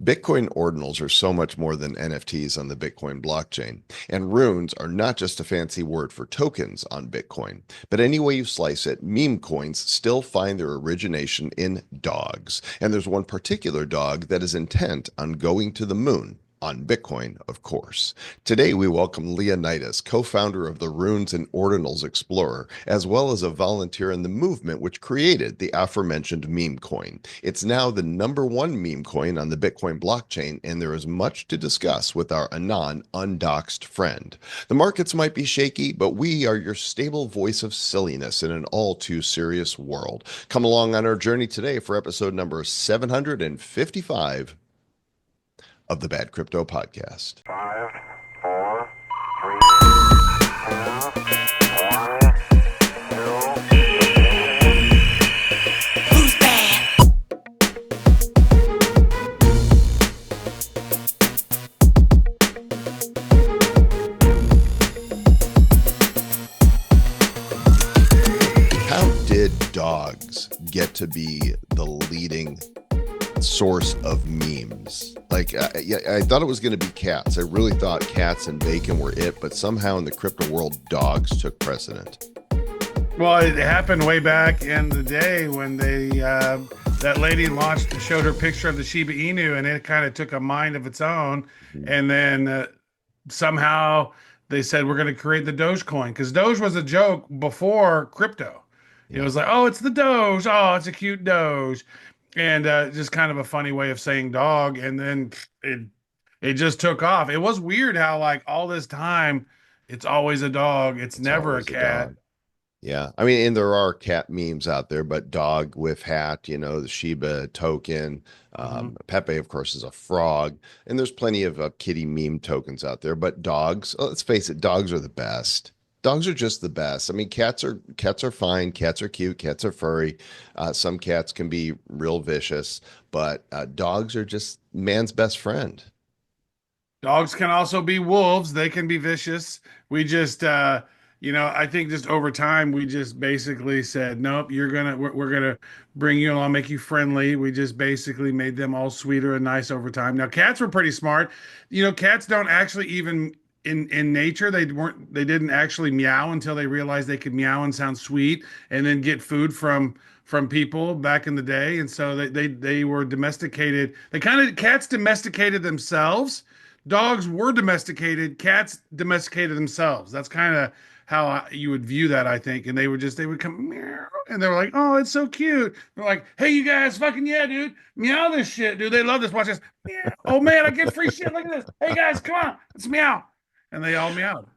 Bitcoin ordinals are so much more than NFTs on the Bitcoin blockchain. And runes are not just a fancy word for tokens on Bitcoin. But any way you slice it, meme coins still find their origination in dogs. And there's one particular dog that is intent on going to the moon. On Bitcoin, of course. Today, we welcome Leonidas, co-founder of the Runes and Ordinals Explorer, as well as a volunteer in the movement which created the aforementioned meme coin. It's now the #1 meme coin on the Bitcoin blockchain, and there is much to discuss with our anon, undoxxed friend. The markets might be shaky, but we are your stable voice of silliness in an all too serious world. Come along on our journey today for episode number 755 of the Bad Crypto Podcast. 5, 4, 3, 2, 1, 0. Who's bad? How did dogs get to be the leading source of memes? I thought it was going to be cats. I really thought cats and bacon were it, but somehow in the crypto world, dogs took precedent. Well, it happened way back in the day when that lady showed her picture of the Shiba Inu, and it kind of took a mind of its own. And then somehow they said we're going to create the Dogecoin, because Doge was a joke before crypto. It was like, oh, it's the Doge. Oh, it's a cute Doge. And just kind of a funny way of saying dog. And then it just took off. It was weird how like all this time it's always a dog. It's never a cat. Yeah. I mean, and there are cat memes out there, but dog with hat, the Shiba token. Pepe, of course, is a frog. And there's plenty of kitty meme tokens out there. But dogs, let's face it, dogs are the best. Dogs are just the best. I mean, cats are fine. Cats are cute. Cats are furry. Some cats can be real vicious, but dogs are just man's best friend. Dogs can also be wolves. They can be vicious. We just, I think just over time, we just basically said, nope, we're gonna bring you along, make you friendly. We just basically made them all sweeter and nice over time. Now, cats were pretty smart. Cats don't actually even in nature, they didn't actually meow until they realized they could meow and sound sweet and then get food from people back in the day. And so they were domesticated. Cats domesticated themselves. Dogs were domesticated. Cats domesticated themselves. That's kind of how you would view that, I think. And they would come meow, and they were like, oh, it's so cute. They're like, hey, you guys, fucking yeah, dude, meow this shit, dude. They love this. Watch this. Meow. Oh man, I get free shit. Look at this. Hey guys, come on, let's meow. And they all meowed.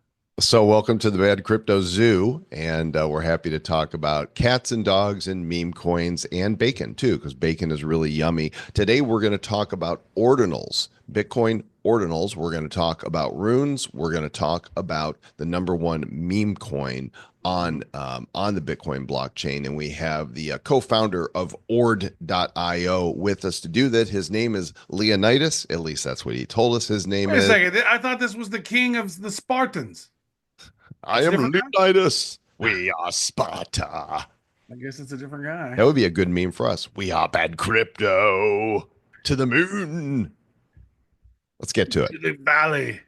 So welcome to the Bad Crypto Zoo, and we're happy to talk about cats and dogs and meme coins and bacon too, because bacon is really yummy. Today we're going to talk about ordinals, Bitcoin ordinals. We're going to talk about runes. We're going to talk about the #1 meme coin on the Bitcoin blockchain, and we have the co-founder of ord.io with us to do that. His name is Leonitis. At least that's what he told us his name is. Wait a second. I thought this was the king of the Spartans. I am Leonidas. We are Sparta. I guess it's a different guy. That would be a good meme for us. We are Bad Crypto to the moon. Let's get to it. To the valley.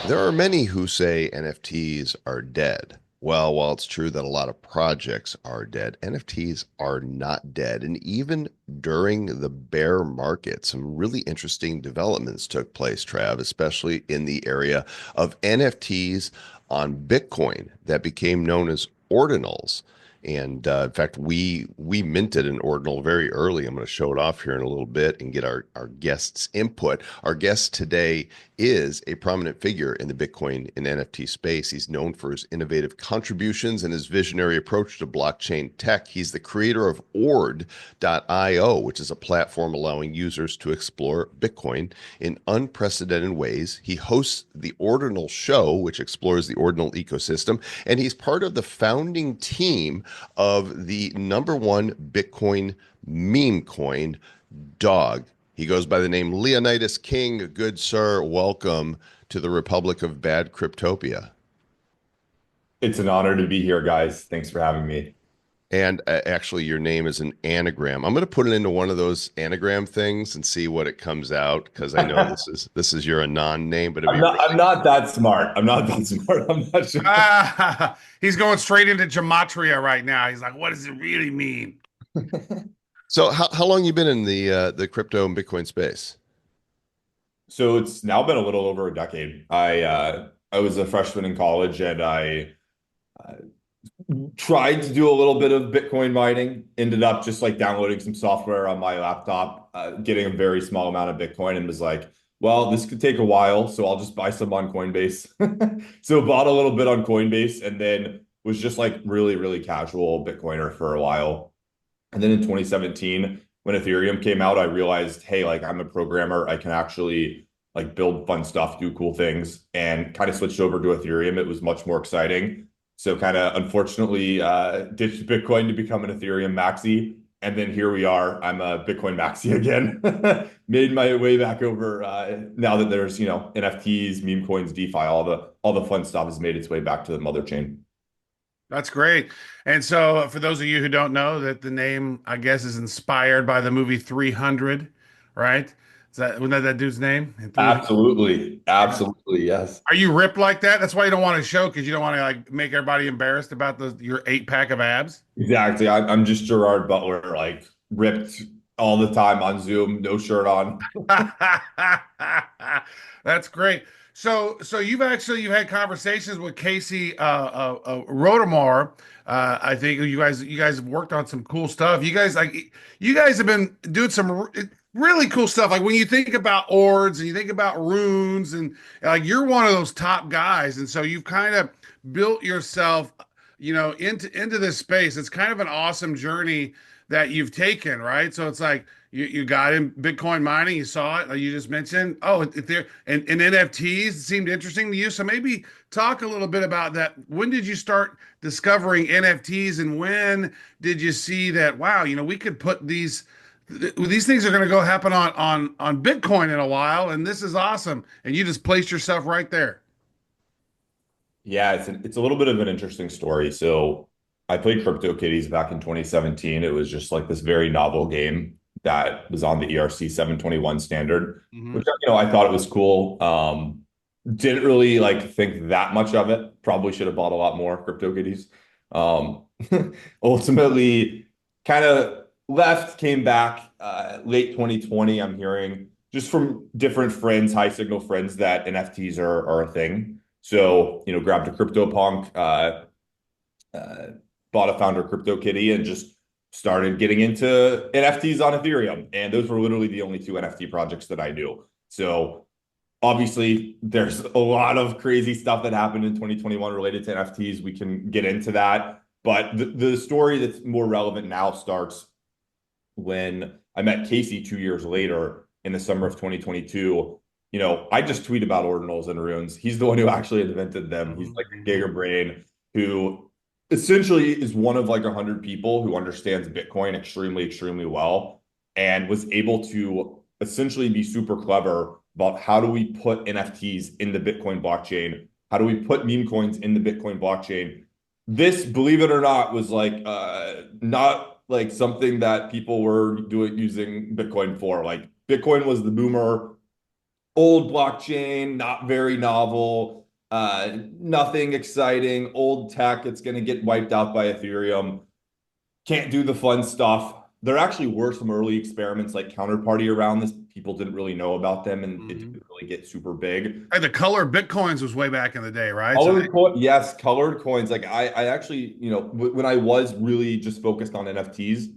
There are many who say NFTs are dead. Well, while it's true that a lot of projects are dead, NFTs are not dead. And even during the bear market, some really interesting developments took place, Trav, especially in the area of NFTs on Bitcoin that became known as ordinals. And in fact, we minted an ordinal very early. I'm going to show it off here in a little bit and get our guests' input. Our guest today is a prominent figure in the Bitcoin and NFT space. He's known for his innovative contributions and his visionary approach to blockchain tech. He's the creator of ord.io, which is a platform allowing users to explore Bitcoin in unprecedented ways. He hosts the Ordinal Show, which explores the Ordinal ecosystem, and he's part of the founding team of the #1 Bitcoin meme coin, Dog. He goes by the name Leonidas King. Good sir, welcome to the Republic of Bad Cryptopia. It's an honor to be here, guys. Thanks for having me. And actually, your name is an anagram. I'm going to put it into one of those anagram things and see what it comes out because I know this is your anon name, but it'd be I'm really not that smart. I'm not that smart. I'm not sure. Ah, he's going straight into gematria right now. He's like, what does it really mean? so. How long you been in the crypto and Bitcoin space? So it's now been a little over a decade. I was a freshman in college and I tried to do a little bit of Bitcoin mining, ended up just like downloading some software on my laptop, getting a very small amount of Bitcoin and was like, well, this could take a while, so I'll just buy some on Coinbase. So bought a little bit on Coinbase and then was just like really, really casual Bitcoiner for a while. And then in 2017, when Ethereum came out, I realized, hey, like I'm a programmer, I can actually like build fun stuff, do cool things, and kind of switched over to Ethereum. It was much more exciting. So kind of unfortunately ditched Bitcoin to become an Ethereum maxi. And then here we are. I'm a Bitcoin maxi again. Made my way back over now that there's, NFTs, meme coins, DeFi, all the fun stuff has made its way back to the mother chain. That's great. And so, for those of you who don't know, that the name, I guess, is inspired by the movie 300, right? Wasn't that dude's name? In 300? Absolutely. Yeah. Absolutely. Yes. Are you ripped like that? That's why you don't want to show because you don't want to like make everybody embarrassed about your 8 pack of abs. Exactly. I'm just Gerard Butler, like ripped all the time on Zoom, no shirt on. That's great. So you've had conversations with Casey Rodomar. I think you guys have worked on some cool stuff. You guys have been doing some really cool stuff. Like when you think about ords and you think about runes and like you're one of those top guys, and so you've kind of built yourself, into this space. It's kind of an awesome journey that you've taken, right? So it's like you got in Bitcoin mining, you saw it, like you just mentioned. Oh, there and NFTs seemed interesting to you. So maybe talk a little bit about that. When did you start discovering NFTs, and when did you see that? Wow, we could put these things are going to go happen on Bitcoin in a while, and this is awesome. And you just placed yourself right there. Yeah, it's a little bit of an interesting story. So I played CryptoKitties back in 2017. It was just like this very novel game that was on the ERC 721 standard, Hmm. which I thought it was cool. Didn't really like think that much of it. Probably should have bought a lot more CryptoKitties. Um, ultimately, kind of left, came back late 2020. I'm hearing just from different friends, high signal friends, that NFTs are a thing. So, grabbed a CryptoPunk, uh, bought a founder CryptoKitty, and just started getting into NFTs on Ethereum. And those were literally the only two NFT projects that I knew. So obviously, there's a lot of crazy stuff that happened in 2021 related to NFTs. We can get into that. But the story that's more relevant now starts when I met Casey 2 years later in the summer of 2022. I just tweet about ordinals and runes. He's the one who actually invented them. He's like a giga brain who essentially is one of like 100 people who understands Bitcoin extremely, extremely well and was able to essentially be super clever about how do we put NFTs in the Bitcoin blockchain? How do we put meme coins in the Bitcoin blockchain? This, believe it or not, was like not like something that people were doing using Bitcoin for. Like Bitcoin was the boomer, old blockchain, not very novel, nothing exciting, old tech. It's going to get wiped out by Ethereum. Can't do the fun stuff. There actually were some early experiments like Counterparty around this. People didn't really know about them and it Hmm. didn't really get super big. Hey, the color Bitcoins was way back in the day, right? So Yes, colored coins. Like I actually, when I was really just focused on NFTs,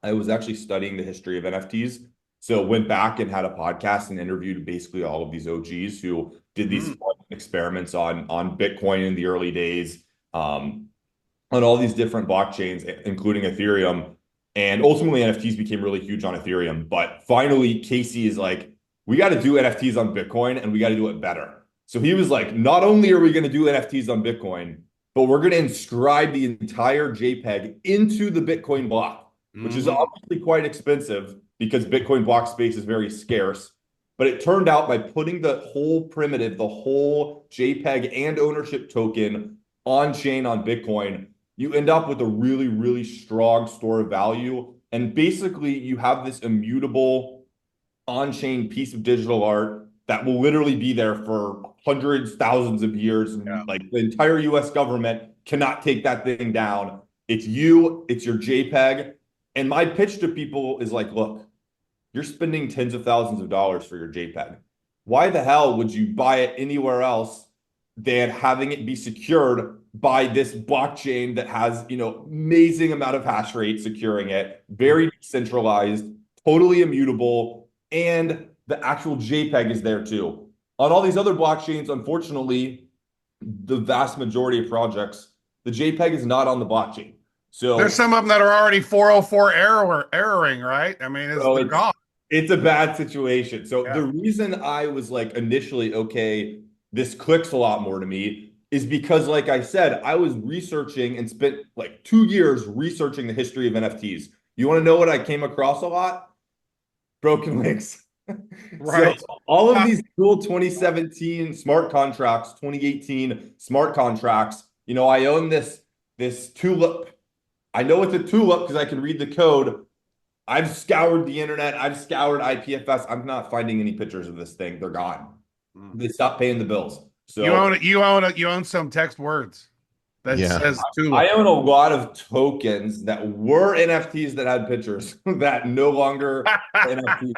I was actually studying the history of NFTs. So went back and had a podcast and interviewed basically all of these OGs who did these Mhm. fun experiments on Bitcoin in the early days, on all these different blockchains, including Ethereum. And ultimately, NFTs became really huge on Ethereum. But finally, Casey is like, we got to do NFTs on Bitcoin and we got to do it better. So he was like, not only are we going to do NFTs on Bitcoin, but we're going to inscribe the entire JPEG into the Bitcoin block, which is Mhm. obviously quite expensive because Bitcoin block space is very scarce. But it turned out by putting the whole primitive, the whole JPEG and ownership token on chain on Bitcoin, you end up with a really, really strong store of value. And basically, you have this immutable on-chain piece of digital art that will literally be there for hundreds, thousands of years. Yeah. And like the entire US government cannot take that thing down. It's you, it's your JPEG. And my pitch to people is like, look, you're spending tens of thousands of dollars for your JPEG. Why the hell would you buy it anywhere else than having it be secured by this blockchain that has, amazing amount of hash rate securing it, very decentralized, totally immutable, and the actual JPEG is there too. On all these other blockchains, unfortunately, the vast majority of projects, the JPEG is not on the blockchain. So There's some of them that are already 404 erroring, right? I mean, so they're gone. it's a bad situation. So Yeah. the reason I was like initially, okay, this clicks a lot more to me is because, like I said, I was researching and spent like 2 years researching the history of NFTs. You want to know what I came across a lot? Broken links. Right. So all of these cool 2017 smart contracts, 2018 smart contracts, I own this tulip. I know it's a tulip because I can read the code. I've scoured the internet. I've scoured IPFS. I'm not finding any pictures of this thing. They're gone. They stopped paying the bills. So You own it. You own some text words that Yeah. says I tulip. own a lot of tokens that were NFTs that had pictures that no longer are NFTs.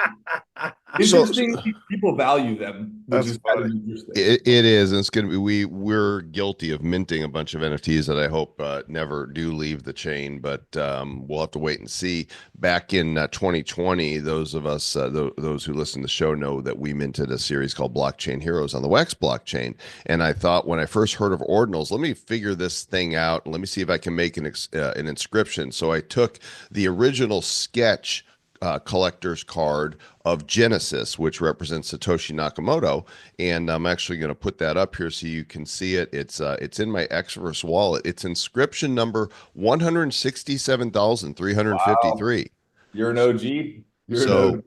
So Interesting, people value them, which That's is kind of funny. interesting. it is, and it's going to be we're guilty of minting a bunch of NFTs that I hope never do leave the chain, but we'll have to wait and see. Back in 2020, those of us those who listen to the show know that we minted a series called Blockchain Heroes on the Wax blockchain, and I thought when I first heard of ordinals, let me figure this thing out and let me see if I can make an inscription. So I took the original sketch collector's card of Genesis, which represents Satoshi Nakamoto, and I'm actually going to put that up here so you can see it. It's in my Xverse wallet. It's inscription number 167,353. Wow. You're an OG. You're an So, OG.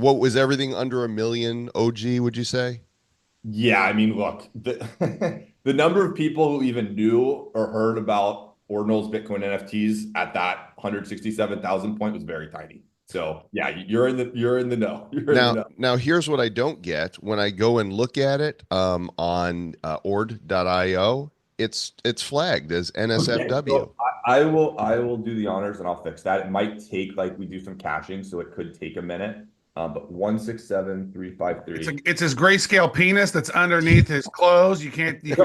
what was everything under a million OG? Would you say? Yeah, I mean, look, the number of people who even knew or heard about Ordinal's Bitcoin NFTs at that 167,000 point was very tiny. So yeah, you're in the know. You're in the know. Now here's what I don't get when I go and look at it on ord.io. It's flagged as Okay, NSFW. so I will do the honors and I'll fix that. It might take like we do some caching, so it could take a minute. But 167,353. It's his grayscale penis that's underneath his clothes. You can see it.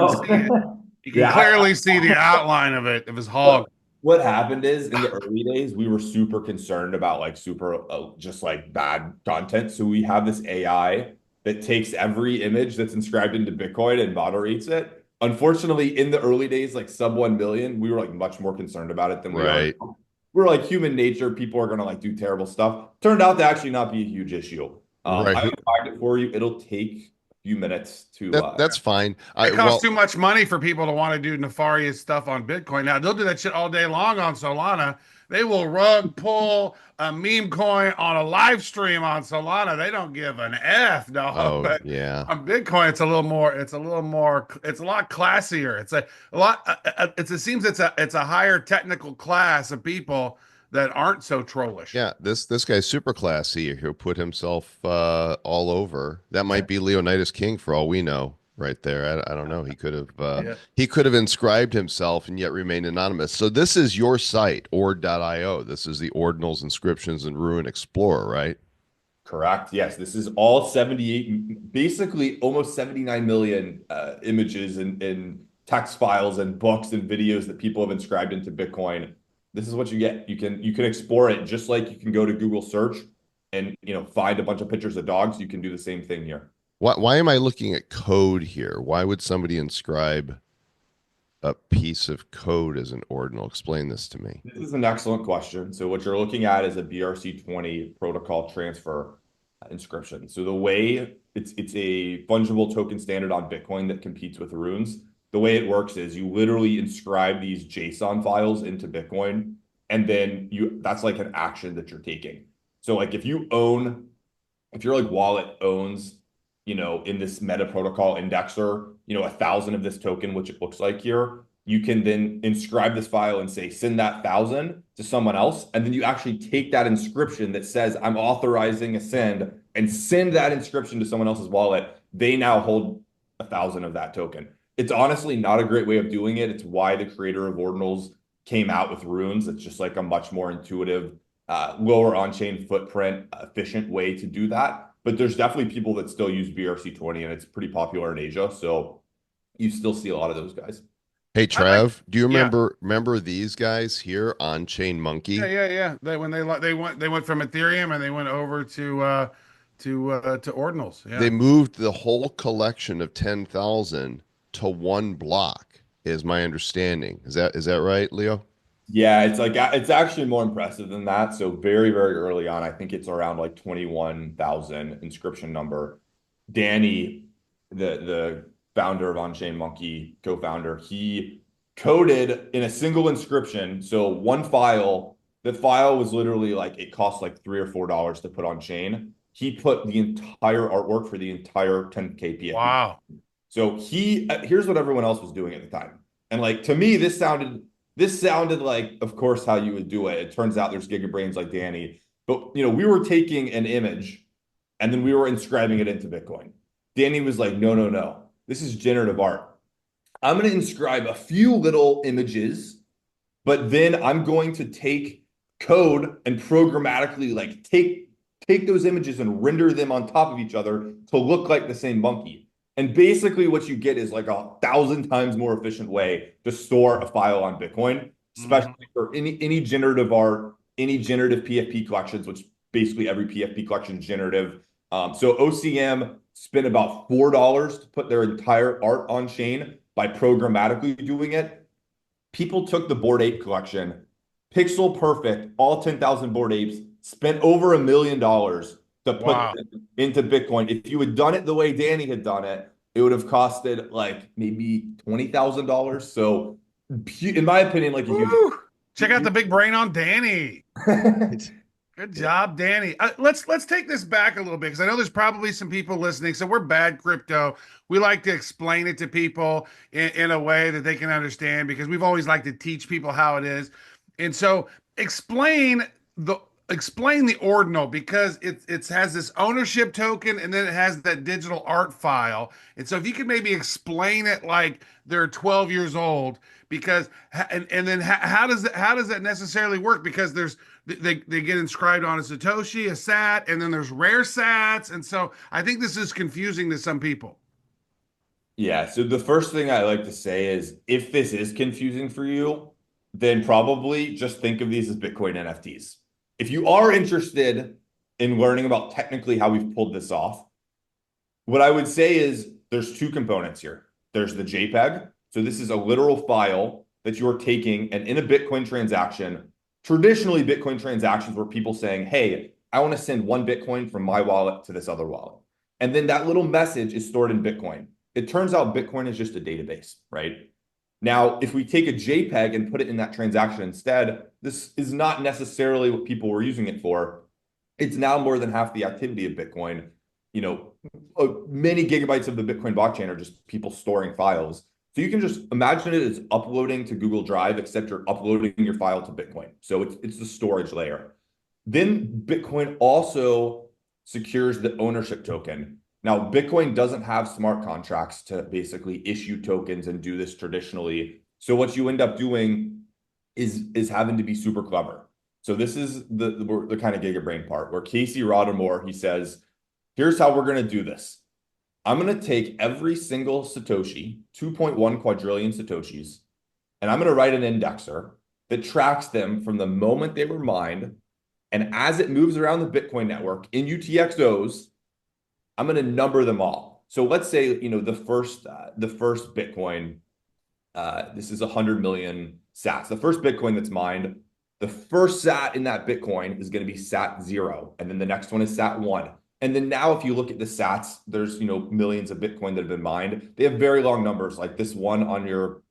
You can Yeah, clearly see the outline of it, of his hog. what happened is in the early days, we were super concerned about like super just like bad content. So we have this AI that takes every image that's inscribed into Bitcoin and moderates it. Unfortunately, in the early days, like sub 1 million, we were like much more concerned about it than we Right. are. We're like human nature. People are going to like do terrible stuff. Turned out to actually not be a huge issue. Right. I will find it for you. It'll take a few minutes to. That's fine. It costs too much money for people to want to do nefarious stuff on Bitcoin. Now they'll do that shit all day long on Solana. They will rug pull a meme coin on a live stream on Solana. They don't give an F, dog. Oh, But yeah. on Bitcoin, it's a lot classier. It's a lot. It seems it's a higher technical class of people that aren't so trollish. Yeah, this guy's super classy. He'll put himself all over. That might be Leonidas King for all we know, right there. I don't know. He could have he could have inscribed himself and yet remained anonymous. So this is your site, ord.io. This is the Ordinals, Inscriptions, and Ruin Explorer, right? Correct. Yes, this is all 78, basically almost 79 million images and text files and books and videos that people have inscribed into Bitcoin. This is what you get. You can explore it just like you can go to Google search and find a bunch of pictures of dogs. You can do the same thing here. Why am I looking at code here? Why would somebody inscribe a piece of code as an ordinal? Explain this to me. This is an excellent question. So what you're looking at is a BRC20 protocol transfer inscription. So the way it's a fungible token standard on Bitcoin that competes with runes. The way it works is you literally inscribe these JSON files into Bitcoin, and then that's like an action that you're taking. So like if your like wallet owns, in this meta protocol indexer, 1,000 of this token, which it looks like here, you can then inscribe this file and say, send that 1,000 to someone else. And then you actually take that inscription that says, I'm authorizing a send, and send that inscription to someone else's wallet. They now hold 1,000 of that token. It's honestly not a great way of doing it. It's why the creator of Ordinals came out with Runes. It's just like a much more intuitive, lower on-chain footprint, efficient way to do that. But there's definitely people that still use BRC20, and it's pretty popular in Asia. So you still see a lot of those guys. Hey Trav, do you Yeah. remember these guys here on Chain Yeah, Monkey? yeah. They went from Ethereum and they went over to Ordinals. Yeah. They moved the whole collection of 10,000 to one block, is my understanding. Is that right, Leo? Yeah, it's like it's actually more impressive than that. So very, very early on, I think it's around like 21,000 inscription number. Danny, the founder of On-Chain Monkey, co-founder, he coded in a single inscription. So one file, the file was literally like it cost like $3 or $4 to put on chain. He put the entire artwork for the entire 10K PFP. Wow. So here's what everyone else was doing at the time. And like to me, this sounded like, of course, how you would do it. It turns out there's gigabrains like Danny. But we were taking an image and then we were inscribing it into Bitcoin. Danny was like, no, no, no. This is generative art. I'm going to inscribe a few little images, but then I'm going to take code and programmatically like take those images and render them on top of each other to look like the same monkey. And basically what you get is like 1,000 times more efficient way to store a file on Bitcoin, especially for any generative art, any generative PFP collections, which basically every PFP collection is generative. So OCM spent about $4 to put their entire art on chain by programmatically doing it. People took the Bored Ape collection, pixel perfect, all 10,000 Bored Apes, spent over $1 million to put them into Bitcoin. If you had done it the way Danny had done it, it would have costed like maybe $20,000. So in my opinion, like Check out the big brain on Danny. Good job, Danny. Let's take this back a little bit because I know there's probably some people listening. So we're bad crypto. We like to explain it to people in a way that they can understand because we've always liked to teach people how it is. And so explain the ordinal because it has this ownership token and then it has that digital art file. And so if you could maybe explain it like they're 12 years old, because and then how does that necessarily work? Because they get inscribed on a Satoshi, a sat, and then there's rare sats. And so I think this is confusing to some people. Yeah, so the first thing I like to say is if this is confusing for you, then probably just think of these as Bitcoin NFTs. If you are interested in learning about technically how we've pulled this off, what I would say is there's two components here. There's the JPEG. So this is a literal file that you're taking, and in a Bitcoin transaction, traditionally Bitcoin transactions were people saying, hey, I want to send one Bitcoin from my wallet to this other wallet. And then that little message is stored in Bitcoin. It turns out Bitcoin is just a database, right? Now, if we take a JPEG and put it in that transaction instead, this is not necessarily what people were using it for. It's now more than half the activity of Bitcoin. Many gigabytes of the Bitcoin blockchain are just people storing files. So you can just imagine it as uploading to Google Drive, except you're uploading your file to Bitcoin. So it's the storage layer. Then Bitcoin also secures the ownership token. Now, Bitcoin doesn't have smart contracts to basically issue tokens and do this traditionally. So what you end up doing is having to be super clever. So this is the kind of gigabrain part where Casey Rodamore, he says, here's how we're going to do this. I'm going to take every single Satoshi, 2.1 quadrillion Satoshis, and I'm going to write an indexer that tracks them from the moment they were mined. And as it moves around the Bitcoin network in UTXOs, I'm going to number them all. So let's say, the first Bitcoin, this is 100 million sats. The first Bitcoin that's mined, the first sat in that Bitcoin is going to be sat 0. And then the next one is sat 1. And then now if you look at the sats, there's, millions of Bitcoin that have been mined. They have very long numbers. Like this one on your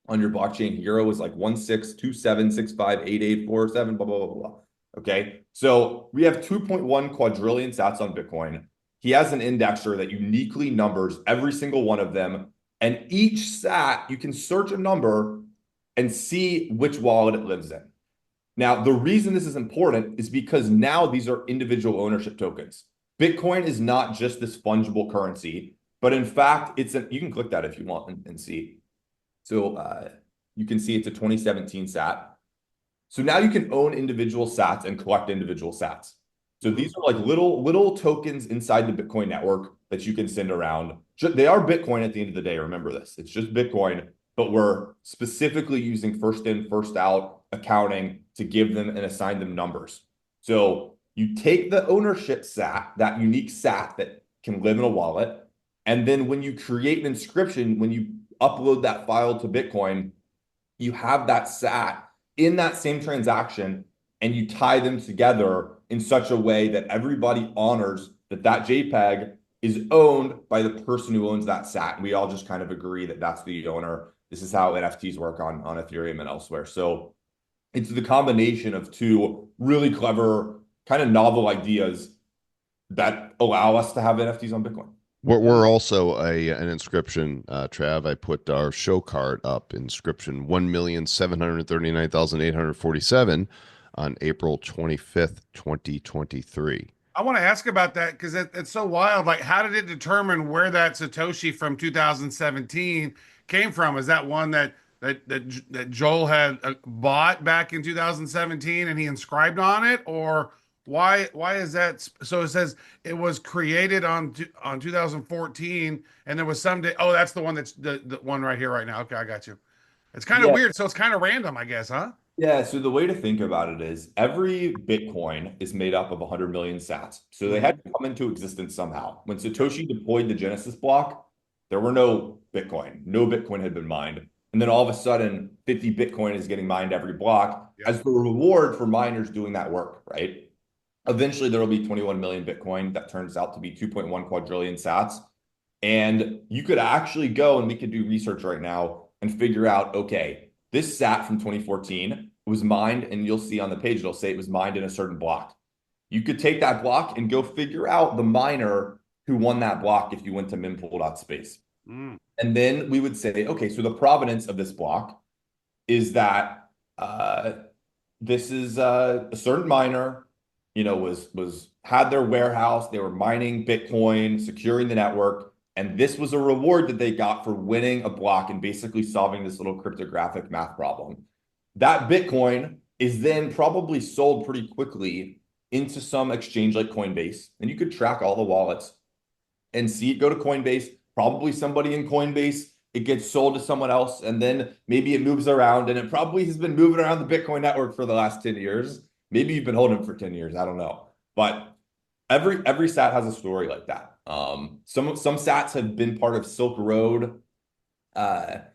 blockchain hero is like 1627658847, blah, blah, blah, blah. Okay. So we have 2.1 quadrillion sats on Bitcoin. He has an indexer that uniquely numbers every single one of them. And each sat, you can search a number and see which wallet it lives in. Now, the reason this is important is because now these are individual ownership tokens. Bitcoin is not just this fungible currency, but in fact, you can click that if you want and see. So you can see it's a 2017 sat. So now you can own individual sats and collect individual sats. So these are like little tokens inside the Bitcoin network that you can send around. They are Bitcoin at the end of the day. Remember this. It's just Bitcoin, but we're specifically using first in, first out accounting to give them and assign them numbers. So you take the ownership sat, that unique sat that can live in a wallet, and then when you create an inscription, when you upload that file to Bitcoin, you have that sat in that same transaction, and you tie them together in such a way that everybody honors that that JPEG is owned by the person who owns that sat. And we all just kind of agree that that's the owner. This is how NFTs work on Ethereum and elsewhere. So it's the combination of two really clever, kind of novel ideas that allow us to have NFTs on Bitcoin. We're also an inscription, Trav. I put our show card up, inscription 1,739,847 on April 25th, 2023. I want to ask about that because it's so wild. Like, how did it determine where that Satoshi from 2017 came from? Is that one that Joel had bought back in 2017 and he inscribed on it, or why is that? So it says it was created on 2014, and there was some day. Oh, that's the one that's the one right here right now. Okay, I got you. It's kind of Yeah. weird. So it's kind of random, I guess, huh? Yeah, so the way to think about it is every Bitcoin is made up of 100 million sats. So they had to come into existence somehow. When Satoshi deployed the Genesis block, there were no Bitcoin. No Bitcoin had been mined. And then all of a sudden, 50 Bitcoin is getting mined every block as the reward for miners doing that work, right? Eventually, there will be 21 million Bitcoin. That turns out to be 2.1 quadrillion sats. And you could actually go, and we could do research right now and figure out, okay, this sat from 2014 was mined, and you'll see on the page, it'll say it was mined in a certain block. You could take that block and go figure out the miner who won that block if you went to mempool.space. Mm. And then we would say, okay, so the provenance of this block is that this is a certain miner, was had their warehouse, they were mining Bitcoin, securing the network, and this was a reward that they got for winning a block and basically solving this little cryptographic math problem. That Bitcoin is then probably sold pretty quickly into some exchange like Coinbase, and you could track all the wallets and see it go to Coinbase, probably somebody in Coinbase, it gets sold to someone else, and then maybe it moves around, and it probably has been moving around the Bitcoin network for the last 10 years. Maybe you've been holding it for 10 years, I don't know. But every sat has a story like that. Some sats have been part of Silk Road, Bitcoin,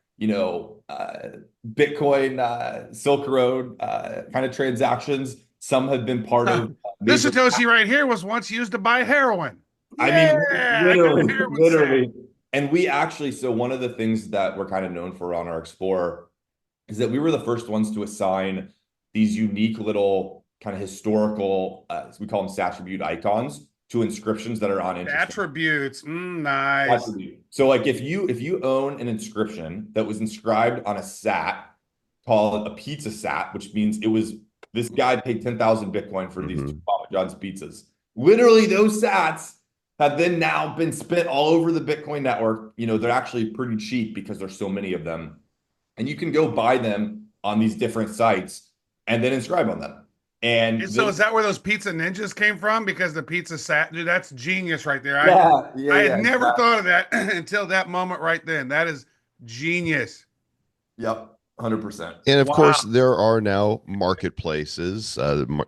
Silk Road kind of transactions. Some have been part of This Satoshi right here was once used to buy heroin. I mean, literally. And we actually, so one of the things that we're kind of known for on our Explorer is that we were the first ones to assign these unique little kind of historical, we call them attribute icons, to inscriptions that are on attributes. Nice. Attribute. So like if you own an inscription that was inscribed on a sat called a pizza sat, which means it was this guy paid 10,000 Bitcoin for these two Papa John's pizzas. Literally those sats have then now been spent all over the Bitcoin network. They're actually pretty cheap because there's so many of them. And you can go buy them on these different sites and then inscribe on them. And so is that where those pizza ninjas came from? Because the pizza sat, dude, that's genius right there. I had never thought of that until that moment right then. That is genius. Yep, 100%. And of course, there are now marketplaces.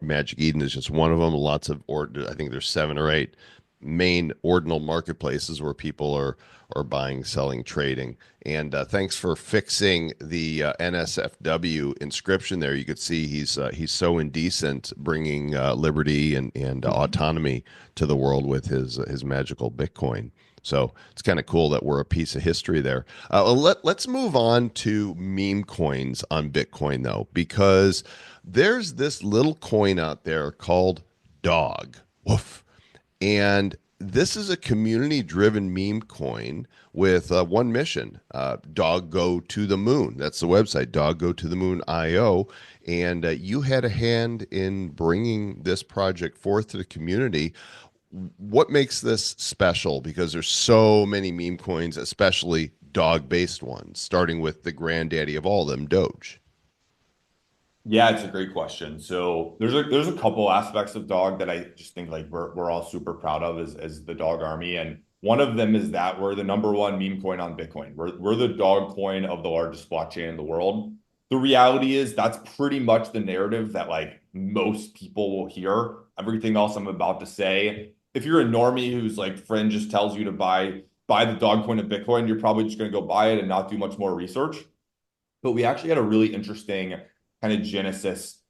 Magic Eden is just one of them. Lots of, I think there's 7 or 8 main ordinal marketplaces where people are buying, selling, trading. And thanks for fixing the NSFW inscription there. You could see he's so indecent, bringing liberty and autonomy to the world with his magical Bitcoin. So it's kind of cool that we're a piece of history there. Let's move on to meme coins on Bitcoin, though, because there's this little coin out there called Dog. Woof. And this is a community-driven meme coin with one mission: dog go to the moon. That's the website, dog go to the moon IO. And you had a hand in bringing this project forth to the community. What makes this special? Because there's so many meme coins, especially dog-based ones, starting with the granddaddy of all of them, Doge. Yeah, it's a great question. So there's a couple aspects of dog that I just think like we're all super proud of as the dog army. And one of them is that we're the number one meme coin on Bitcoin. We're the dog coin of the largest blockchain in the world. The reality is that's pretty much the narrative that like most people will hear. Everything else I'm about to say, if you're a normie whose like friend just tells you to buy the dog coin of Bitcoin, you're probably just going to go buy it and not do much more research. But we actually had a really interesting kind of genesis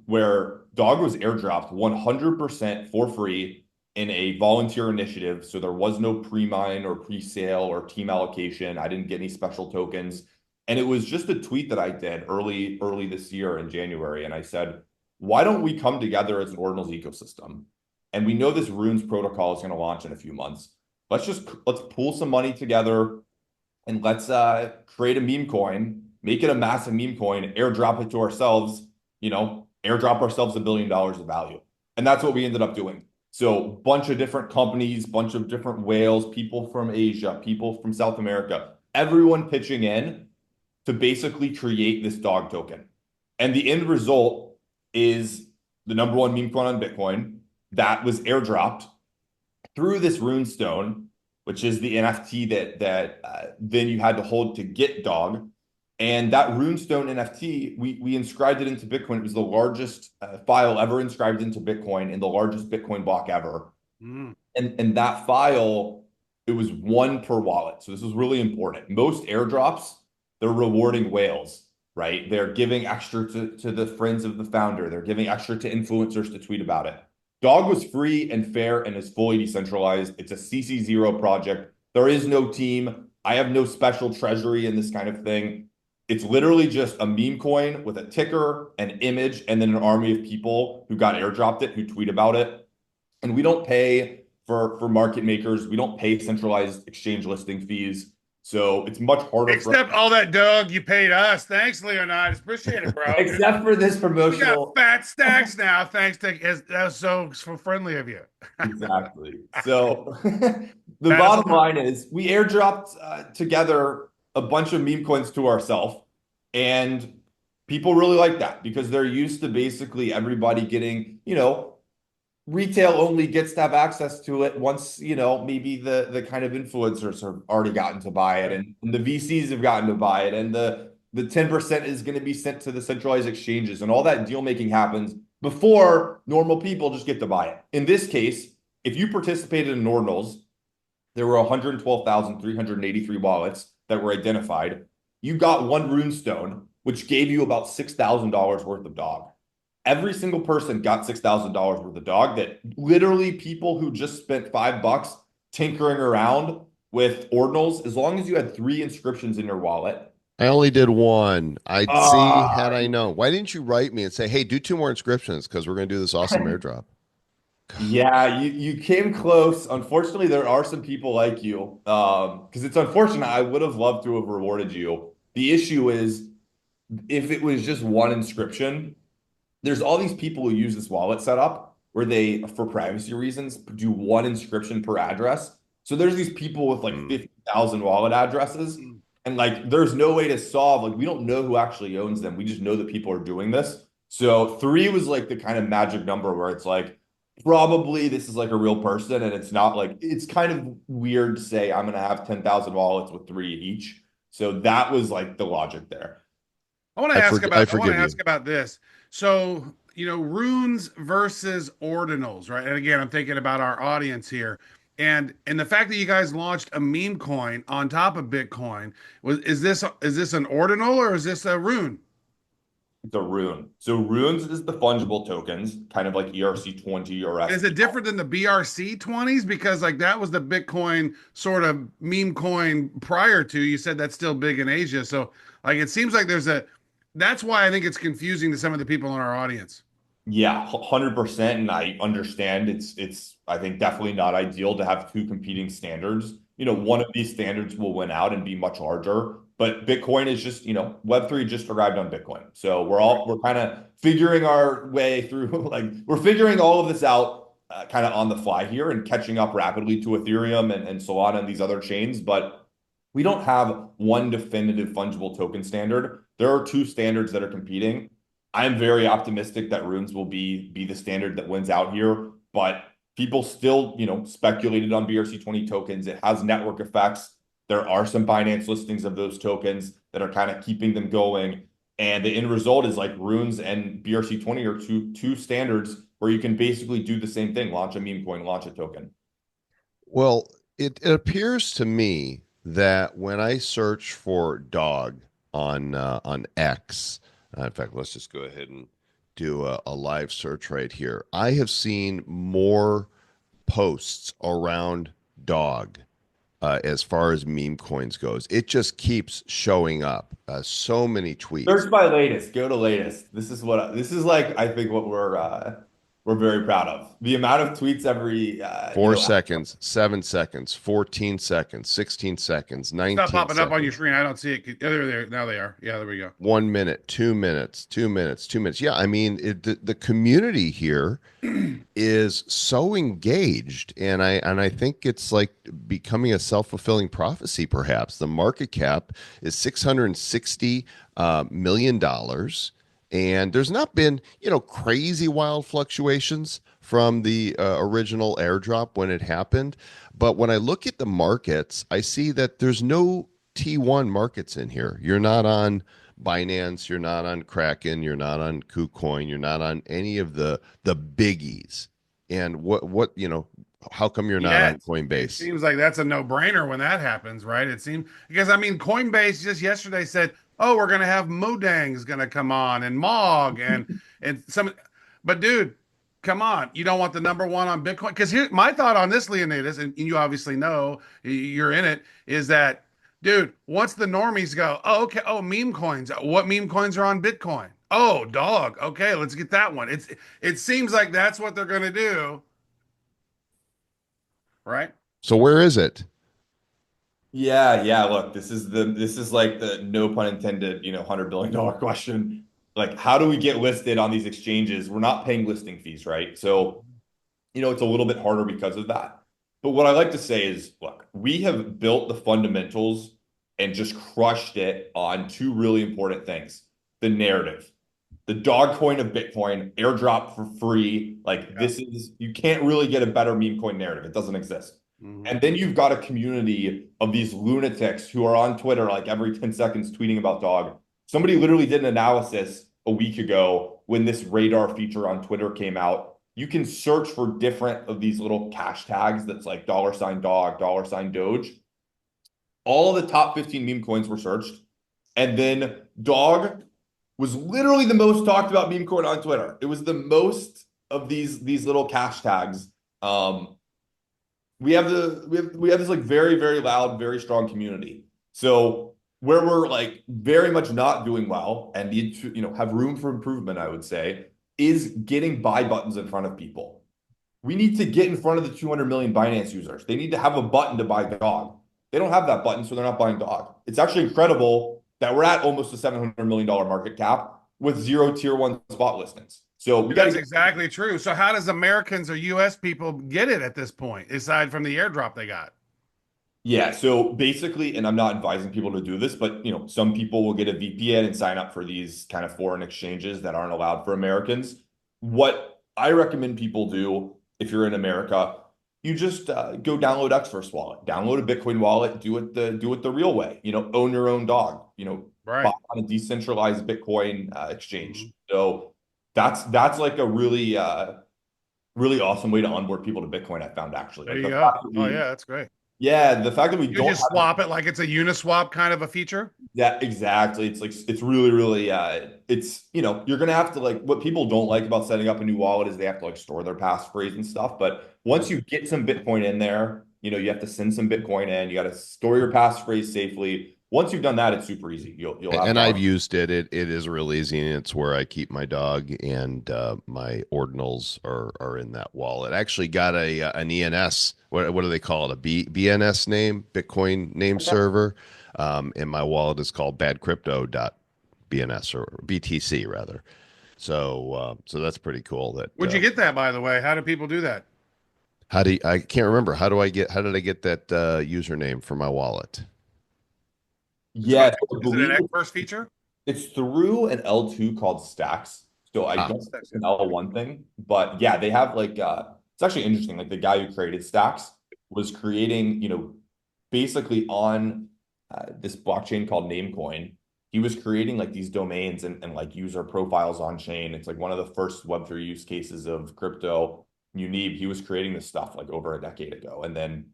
where Dog was airdropped 100% for free in a volunteer initiative. So there was no pre-mine or pre-sale or team allocation. I didn't get any special tokens. And it was just a tweet that I did early this year in January. And I said, why don't we come together as an Ordinals ecosystem? And we know this Runes protocol is going to launch in a few months. Let's pool some money together and let's create a meme coin, make it a massive meme coin, airdrop it to ourselves, airdrop ourselves $1 billion of value. And that's what we ended up doing. So bunch of different companies, bunch of different whales, people from Asia, people from South America, everyone pitching in to basically create this dog token. And the end result is the number one meme coin on Bitcoin that was airdropped through this runestone, which is the NFT that then you had to hold to get dog. And that runestone NFT, we inscribed it into Bitcoin. It was the largest file ever inscribed into Bitcoin and the largest Bitcoin block ever. Mm. And that file, it was one per wallet. So this is really important. Most airdrops, they're rewarding whales, right? They're giving extra to the friends of the founder. They're giving extra to influencers to tweet about it. Dog was free and fair and is fully decentralized. It's a CC0 project. There is no team. I have no special treasury in this kind of thing. It's literally just a meme coin with a ticker, an image, and then an army of people who got airdropped it, who tweet about it. And we don't pay for market makers. We don't pay centralized exchange listing fees. So it's much harder. Except all that dog you paid us. Thanks, Leonidas. Appreciate it, bro. Except for this We promotional. got fat stacks now. Thanks to that was so friendly of you. Exactly. So the bottom line is we airdropped together a bunch of meme coins to ourselves, and people really like that because they're used to basically everybody getting, retail only gets to have access to it once, maybe the kind of influencers have already gotten to buy it and the VCs have gotten to buy it and the 10% is going to be sent to the centralized exchanges and all that deal making happens before normal people just get to buy it. In this case, if you participated in Ordinals, there were 112,383 wallets that were identified. You got one runestone, which gave you about $6,000 worth of dog. Every single person got $6,000 worth of dog that literally people who just spent $5 tinkering around with Ordinals, as long as you had 3 inscriptions in your wallet. I only did one. I'd see had I known. Why didn't you write me and say, hey, do 2 more inscriptions because we're going to do this awesome airdrop? Yeah, you came close. Unfortunately, there are some people like you. Because it's unfortunate. I would have loved to have rewarded you. The issue is if it was just one inscription, there's all these people who use this wallet setup where they, for privacy reasons, do one inscription per address. So there's these people with like 50,000 wallet addresses. And like, there's no way to solve, like, we don't know who actually owns them. We just know that people are doing this. So 3 was like the kind of magic number where it's like, probably this is like a real person. And it's not like, it's kind of weird to say I'm going to have 10,000 wallets with 3 each. So that was like the logic there. I want to ask about this. So, runes versus ordinals, right? And again, I'm thinking about our audience here. And the fact that you guys launched a meme coin on top of Bitcoin, is this an ordinal or is this a rune? It's a rune. So runes is the fungible tokens, kind of like ERC20 or Is it different than the BRC20s? Because like that was the Bitcoin sort of meme coin prior to, you said that's still big in Asia. So like it seems like that's why I think it's confusing to some of the people in our audience. Yeah, 100%. And I understand it's I think definitely not ideal to have two competing standards. One of these standards will win out and be much larger, but Bitcoin is just, Web3 just arrived on Bitcoin. So we're kind of figuring our way through, like we're figuring all of this out kind of on the fly here and catching up rapidly to Ethereum and Solana and these other chains, but we don't have one definitive fungible token standard. There are two standards that are competing. I'm very optimistic that Runes will be the standard that wins out here, but people still, speculated on BRC20 tokens. It has network effects. There are some Binance listings of those tokens that are kind of keeping them going. And the end result is like Runes and BRC20 are two standards where you can basically do the same thing, launch a meme coin, launch a token. Well, it appears to me that when I search for dog on X, in fact, let's just go ahead and do a live search right here. I have seen more posts around dog as far as meme coins goes. It just keeps showing up. So many tweets. Search by latest. Go to latest. This is like I think what we're very proud of. The amount of tweets every 4 seconds, 7 seconds, 14 seconds, 16 seconds, It's not 19 popping up on your seconds. screen. I don't see it. Oh, they're there. Now they are. Yeah, there we go. 1 minute, 2 minutes, 2 minutes, 2 minutes. Yeah, I mean, the community here is so engaged, and I think it's like becoming a self-fulfilling prophecy. Perhaps the market cap is $660 million, and there's not been crazy wild fluctuations from the original airdrop when it happened. But when I look at the markets, I see that there's no T1 markets in here. You're not on Binance, you're not on Kraken, you're not on KuCoin, you're not on any of the biggies. And how come you're not Yeah, on it Coinbase? seems like that's a no-brainer when that happens, right? It seems because I mean, Coinbase just yesterday said, "Oh, we're gonna have Modang's gonna come on and Mog and some," but dude, come on, you don't want the number one on Bitcoin because here my thought on this, Leonidas, and you obviously know you're in it, is that, dude, once the normies go, oh, okay, oh, meme coins, what meme coins are on Bitcoin? Oh, dog, okay, let's get that one. It seems like that's what they're gonna do, right? So where is it? Yeah, yeah. Look, this is like the no pun intended, $100 billion question. Like, how do we get listed on these exchanges? We're not paying listing fees, right? So, it's a little bit harder because of that. But what I like to say is, look, we have built the fundamentals and just crushed it on two really important things. The narrative, the dog coin of Bitcoin, airdrop for free. Like Yeah. you can't really get a better meme coin narrative. It doesn't exist. Mhm. And then you've got a community of these lunatics who are on Twitter like every 10 seconds tweeting about dog. Somebody literally did an analysis a week ago when this radar feature on Twitter came out. You can search for different of these little cash tags that's like $dog, $Doge. All of the top 15 meme coins were searched. And then dog was literally the most talked about meme coin on Twitter. It was the most of these little cash tags. We have this like very, very loud, very strong community. So where we're like very much not doing well and need to, have room for improvement, I would say, is getting buy buttons in front of people. We need to get in front of the 200 million Binance users. They need to have a button to buy dog. They don't have that button, so they're not buying dog. It's actually incredible that we're at almost a $700 million market cap with zero tier one spot listings. So we got to That's get. exactly true. So how does Americans or US people get it at this point, aside from the airdrop they got? Yeah, so basically, and I'm not advising people to do this, but some people will get a VPN and sign up for these kind of foreign exchanges that aren't allowed for Americans. What I recommend people do if you're in America, you just go download X First Wallet, download a Bitcoin wallet, do it the real way. Own your own dog. Buy Right. on a decentralized Bitcoin Mhm. exchange. So that's like a really awesome way to onboard people to Bitcoin. I found actually There like you the go. fact that Oh yeah, that's great. the fact that we You don't just have. swap it like it's a Uniswap kind of a feature. Yeah, exactly. It's like it's really, really it's you're gonna have to like what people don't like about setting up a new wallet is they have to like store their passphrase and stuff. But once you get some Bitcoin in there, you have to send some Bitcoin in, you got to store your passphrase safely. once you've done that, it's super easy. You'll have And I've dog. used it. It is real easy, and it's where I keep my dog, and my ordinals are in that wallet. I actually got an ENS. What do they call it? A BNS name, Bitcoin name server. And my wallet is called badcrypto.bns or BTC rather. So that's pretty cool. That Where'd you get that, by the way? How do people do that? I can't remember how did I get that username for my wallet? Yeah, so I Is it an believe X feature? it's through an L2 called Stacks. So I Ah, don't think it's an L1 thing, but yeah, they have like it's actually interesting. Like the guy who created Stacks was creating, basically on this blockchain called Namecoin. He was creating like these domains and like user profiles on chain. It's like one of the first Web3 use cases of crypto. You need, he was creating this stuff like over a decade ago. And then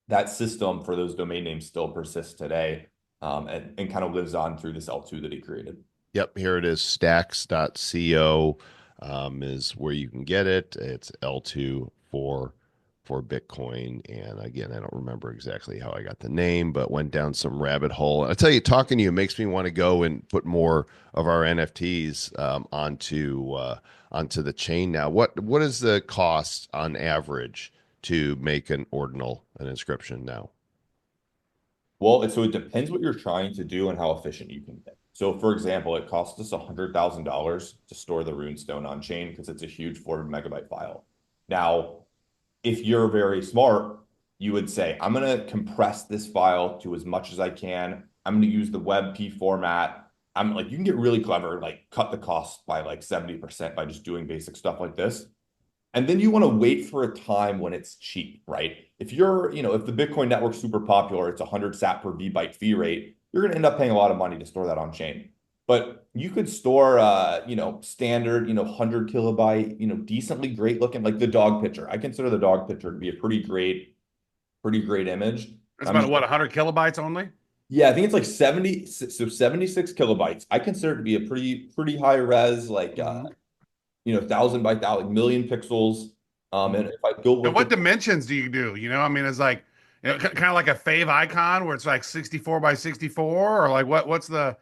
that system for those domain names still persists today, and kind of lives on through this L2 that he created. yep, here it is. Stacks.co is where you can get it. It's L2 for Bitcoin. And again, I don't remember exactly how I got the name, but went down some rabbit hole. I tell you, talking to you makes me want to go and put more of our NFTs onto the chain now. What is the cost on average to make an ordinal, an inscription now? Well, so it depends what you're trying to do and how efficient you can get. So, for example, it costs us $100,000 to store the runestone on chain because it's a huge 4 megabyte file. Now, if you're very smart, you would say, I'm going to compress this file to as much as I can. I'm going to use the WebP format. I'm like, you can get really clever, like cut the cost by like 70% by just doing basic stuff like this. And then you want to wait for a time when it's cheap, right? If if the Bitcoin network's super popular, it's 100 sat per V byte fee rate, you're going to end up paying a lot of money to store that on chain. But you could store, standard, 100 kilobyte, decently great looking, like the dog picture. I consider the dog picture to be a pretty great image. That's I'm about just, what, 100 kilobytes only? yeah, I think it's like 70, so 76 kilobytes. I consider it to be a pretty high res, like, Mhm. 1,000 by 1,000, like million pixels. And if I go And look what at, dimensions do you do? I mean, it's like, kind of like a fave icon where it's like 64 by 64, or like what's the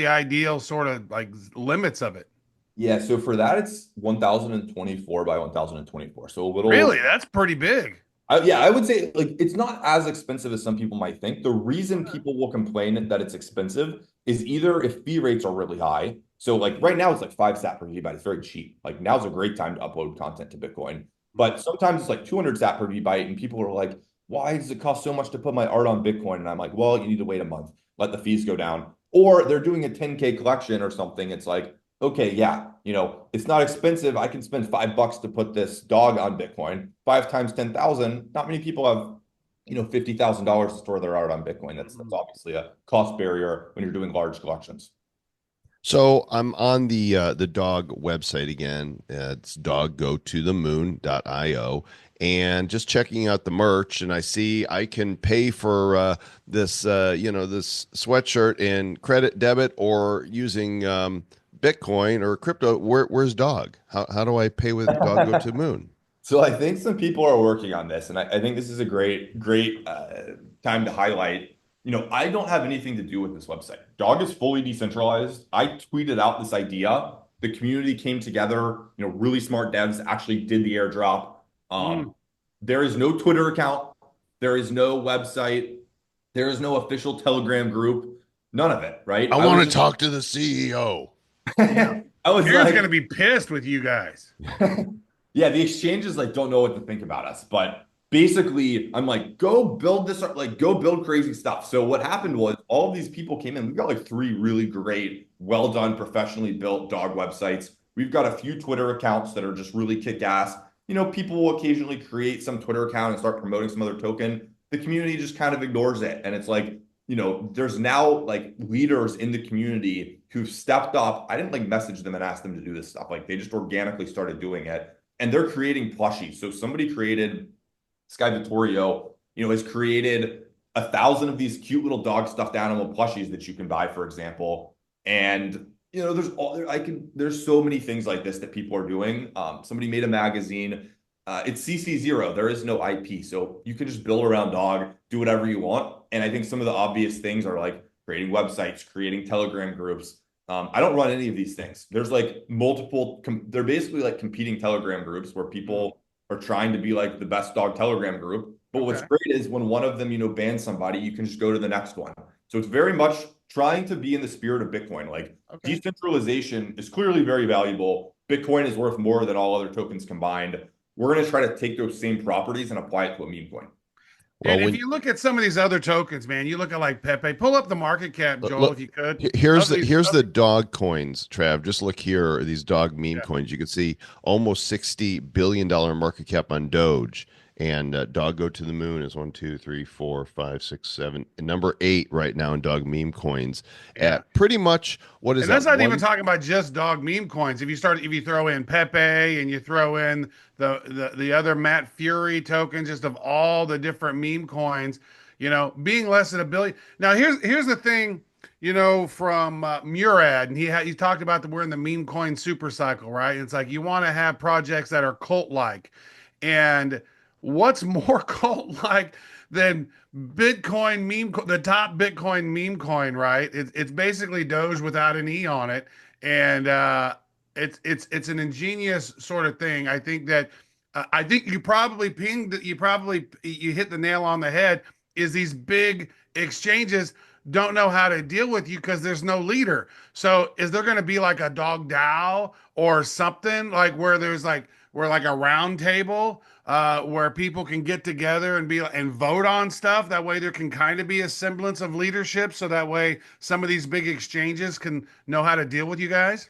ideal sort of like limits of it? yeah, so for that, it's 1,024 by 1,024. So a Really? little, That's pretty big. yeah, I would say like it's not as expensive as some people might think. The reason people will complain that it's expensive is either if fee rates are really high. So like right now it's like 5 sat per VByte. It's very cheap. Like now's a great time to upload content to Bitcoin. But sometimes it's like 200 sat per VByte, and people are like, why does it cost so much to put my art on Bitcoin? And I'm like, well, you need to wait a month, let the fees go down. Or they're doing a 10K collection or something. It's like, okay, yeah, it's not expensive. I can spend $5 to put this dog on Bitcoin. 5 times 10,000. Not many people have, $50,000 to store their art on Bitcoin. That's obviously a cost barrier when you're doing large collections. So I'm on the dog website again. It's doggotothemoon.io, and just checking out the merch, and I see I can pay for this this sweatshirt in credit, debit, or using Bitcoin or crypto. Where's dog? How do I pay with dog go to moon? So I think some people are working on this, and I think this is a great time to highlight. I don't have anything to do with this website. Dog is fully decentralized. I tweeted out this idea. The community came together. Really smart devs actually did the airdrop. Mm. There is no Twitter account. There is no website. There is no official Telegram group. None of it, right? I I want was to just, talk to the CEO. Yeah. I was Aaron's like, gonna be pissed with you guys. yeah, the exchanges like don't know what to think about us, but basically I'm like, go build this, like go build crazy stuff. So what happened was all of these people came in. We've got like 3 really great, well done, professionally built dog websites. We've got a few Twitter accounts that are just really kick ass. People will occasionally create some Twitter account and start promoting some other token. The community just kind of ignores it. And it's like, there's now like leaders in the community who've stepped up. I didn't like message them and ask them to do this stuff. Like they just organically started doing it, and they're creating plushies. So somebody created, Sky Vittorio, has created 1,000 of these cute little dog stuffed animal plushies that you can buy, for example. And there's so many things like this that people are doing. Somebody made a magazine. It's CC0. There is no IP, so you can just build around dog, do whatever you want. And I think some of the obvious things are like creating websites, creating Telegram groups. I don't run any of these things. There's like multiple, they're basically like competing Telegram groups where people are trying to be like the best dog Telegram group. But what's great is when one of them, bans somebody, you can just go to the next one. So it's very much trying to be in the spirit of Bitcoin. Like decentralization is clearly very valuable. Bitcoin is worth more than all other tokens combined. We're going to try to take those same properties and apply it to a meme coin. Well, And if you look at some of these other tokens, man, you look at like Pepe. Pull up the market cap, Joel, look, if you could. here's the dog coins, Trav. Just look here, these dog meme coins. You can see almost $60 billion market cap on Doge. And dog go to the moon is 1, 2, 3, 4, 5, 6, 7, and number 8 right now in dog meme coins at pretty much what is and that's that, not even talking about just dog meme coins. If you throw in Pepe and you throw in the other Matt Fury token, just of all the different meme coins, being less than $1 billion. Now here's the thing, from Murad, and he talked about that we're in the meme coin super cycle, right? And it's like you want to have projects that are cult like, and what's more cult-like than Bitcoin meme, the top Bitcoin meme coin, right? It's basically Doge without an E on it, and it's an ingenious sort of thing. I think that I think you probably you hit the nail on the head. Is these big exchanges don't know how to deal with you because there's no leader. So is there going to be like a dog DAO or something like where there's like a round table where people can get together and vote on stuff? That way there can kind of be a semblance of leadership. So that way some of these big exchanges can know how to deal with you guys.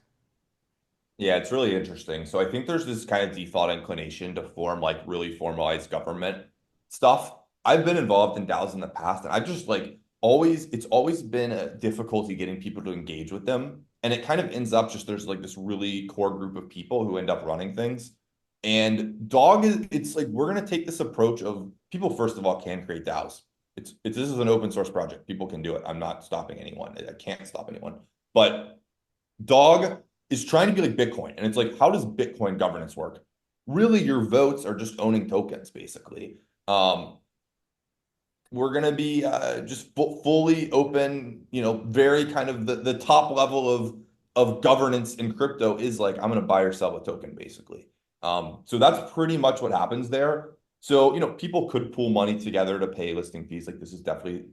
Yeah, it's really interesting. So I think there's this kind of default inclination to form like really formalized government stuff. I've been involved in DAOs in the past, and I've just like it's always been a difficulty getting people to engage with them. And it kind of ends up just there's like this really core group of people who end up running things. And it's like we're gonna take this approach of people, first of all, can create DAOs. This is an open source project. People can do it. I'm not stopping anyone. I can't stop anyone. But Dog is trying to be like Bitcoin. And it's like, how does Bitcoin governance work? Really, your votes are just owning tokens, basically. We're going to be just fully open, very kind of the top level of governance in crypto is like, I'm going to buy or sell a token, basically. So that's pretty much what happens there. So, people could pool money together to pay listing fees. Like this is definitely,